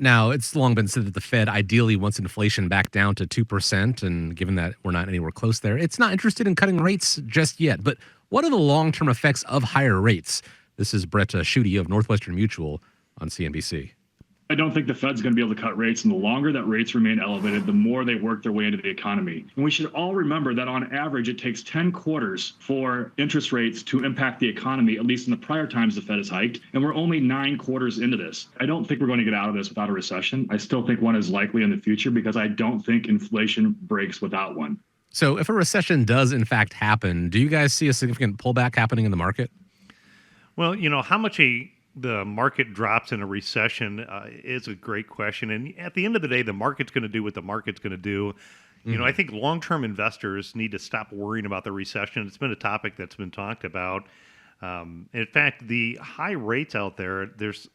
Now, it's long been said that the Fed ideally wants inflation back down to 2%. And given that we're not anywhere close there, it's not interested in cutting rates just yet. But what are the long term effects of higher rates? This is Brett Schutte of Northwestern Mutual on CNBC. I don't think the Fed's going to be able to cut rates. And the longer that rates remain elevated, the more they work their way into the economy. And we should all remember that on average, it takes 10 quarters for interest rates to impact the economy, at least in the prior times the Fed has hiked. And we're only 9 quarters into this. I don't think we're going to get out of this without a recession. I still think one is likely in the future because I don't think inflation breaks without one. So if a recession does in fact happen, do you guys see a significant pullback happening in the market? Well, how much the market drops in a recession is a great question. And at the end of the day, the market's going to do what the market's going to do. I think long-term investors need to stop worrying about the recession. It's been a topic that's been talked about. In fact, the high rates out there's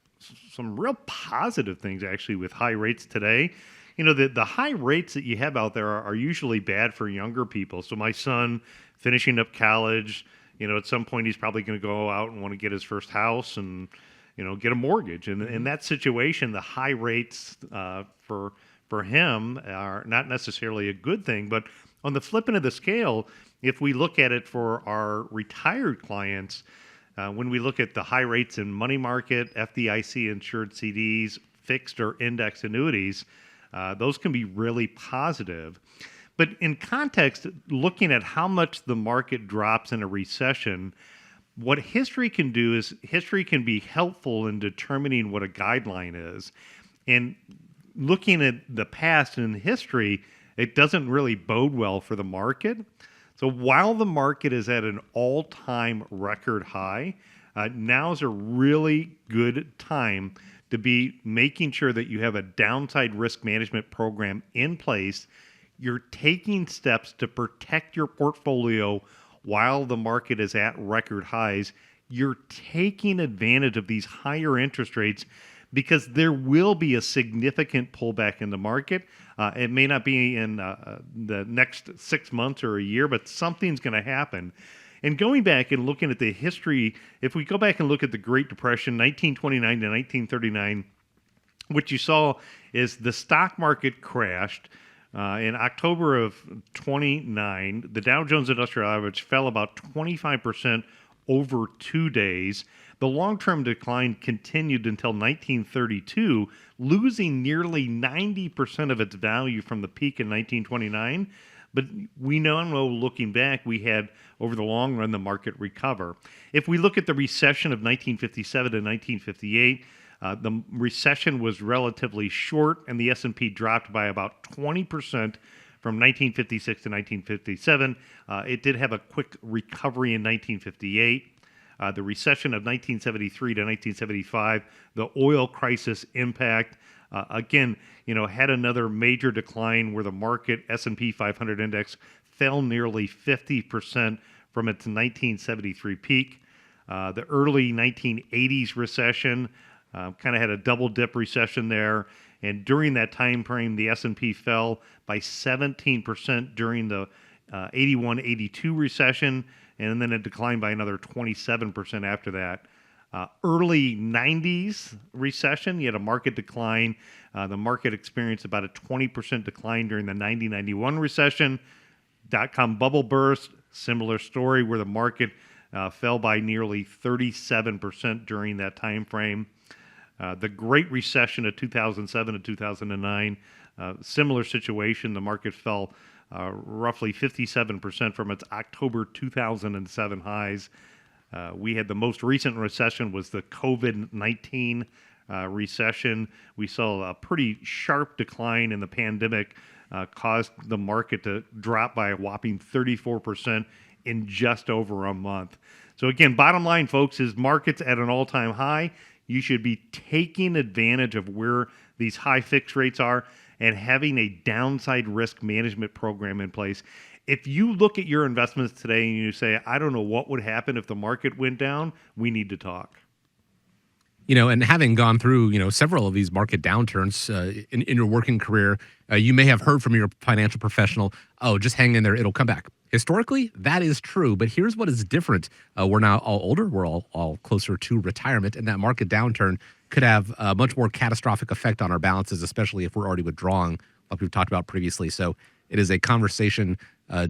some real positive things actually with high rates today. The high rates that you have out there are usually bad for younger people. So my son finishing up college, at some point he's probably going to go out and want to get his first house and get a mortgage. And in that situation, the high rates for him are not necessarily a good thing. But on the flip end of the scale, if we look at it for our retired clients, when we look at the high rates in money market, FDIC insured CDs, fixed or index annuities, those can be really positive. But in context, looking at how much the market drops in a recession, what history can do is history can be helpful in determining what a guideline is. And looking at the past and history, it doesn't really bode well for the market. So while the market is at an all-time record high, now's a really good time to be making sure that you have a downside risk management program in place. You're taking steps to protect your portfolio while the market is at record highs. You're taking advantage of these higher interest rates because there will be a significant pullback in the market. It may not be in the next 6 months or a year, but something's going to happen. And going back and looking at the history, if we go back and look at the Great Depression, 1929 to 1939, what you saw is the stock market crashed. In October of 29, the Dow Jones Industrial Average fell about 25% over 2 days. The long-term decline continued until 1932, losing nearly 90% of its value from the peak in 1929. But we now know, looking back, we had, over the long run, the market recover. If we look at the recession of 1957 to 1958, the recession was relatively short, and the S&P dropped by about 20% from 1956 to 1957. It did have a quick recovery in 1958. The recession of 1973 to 1975, the oil crisis impact, again, had another major decline where the market S&P 500 index fell nearly 50% from its 1973 peak. The early 1980s recession kind of had a double dip recession there, and during that time frame, the S&P fell by 17% during the 81-82 recession, and then it declined by another 27% after that. Early 90s recession, you had a market decline. The market experienced about a 20% decline during the 90-91 recession. Dot-com bubble burst, similar story where the market fell by nearly 37% during that time frame. The Great Recession of 2007 to 2009, similar situation. The market fell roughly 57% from its October 2007 highs. We had the most recent recession was the COVID-19 recession. We saw a pretty sharp decline in the pandemic, caused the market to drop by a whopping 34% in just over a month. So again, bottom line, folks, is markets at an all-time high. You should be taking advantage of where these high fixed rates are and having a downside risk management program in place. If you look at your investments today and you say, I don't know what would happen if the market went down, we need to talk. And having gone through, several of these market downturns in your working career, you may have heard from your financial professional, oh, just hang in there, it'll come back. Historically, that is true, but here's what is different. We're now all older, we're all closer to retirement, and that market downturn could have a much more catastrophic effect on our balances, especially if we're already withdrawing, like we've talked about previously. So it is a conversation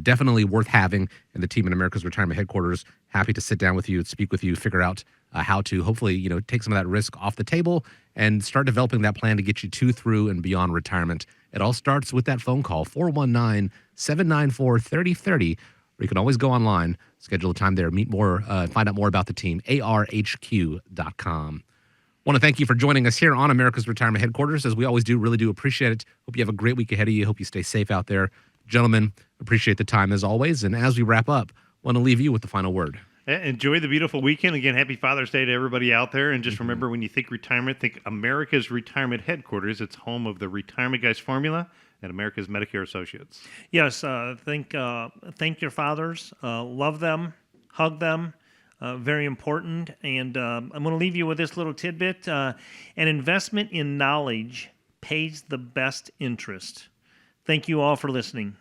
definitely worth having. And the team at America's Retirement Headquarters, happy to sit down with you, speak with you, figure out how to hopefully, take some of that risk off the table and start developing that plan to get you to, through, and beyond retirement. It all starts with that phone call, 419-794-3030. Or you can always go online, schedule a time there, meet more, find out more about the team, arhq.com. Want to thank you for joining us here on America's Retirement Headquarters. As we always do, really do appreciate it. Hope you have a great week ahead of you. Hope you stay safe out there. Gentlemen, appreciate the time as always. And as we wrap up, want to leave you with the final word. Enjoy the beautiful weekend. Again, happy Father's Day to everybody out there. And just remember, when you think retirement, think America's Retirement Headquarters. It's home of the Retirement Guys formula and America's Medicare Associates. Yes, thank your fathers, love them, hug them. Very important. And I'm going to leave you with this little tidbit. An investment in knowledge pays the best interest. Thank you all for listening.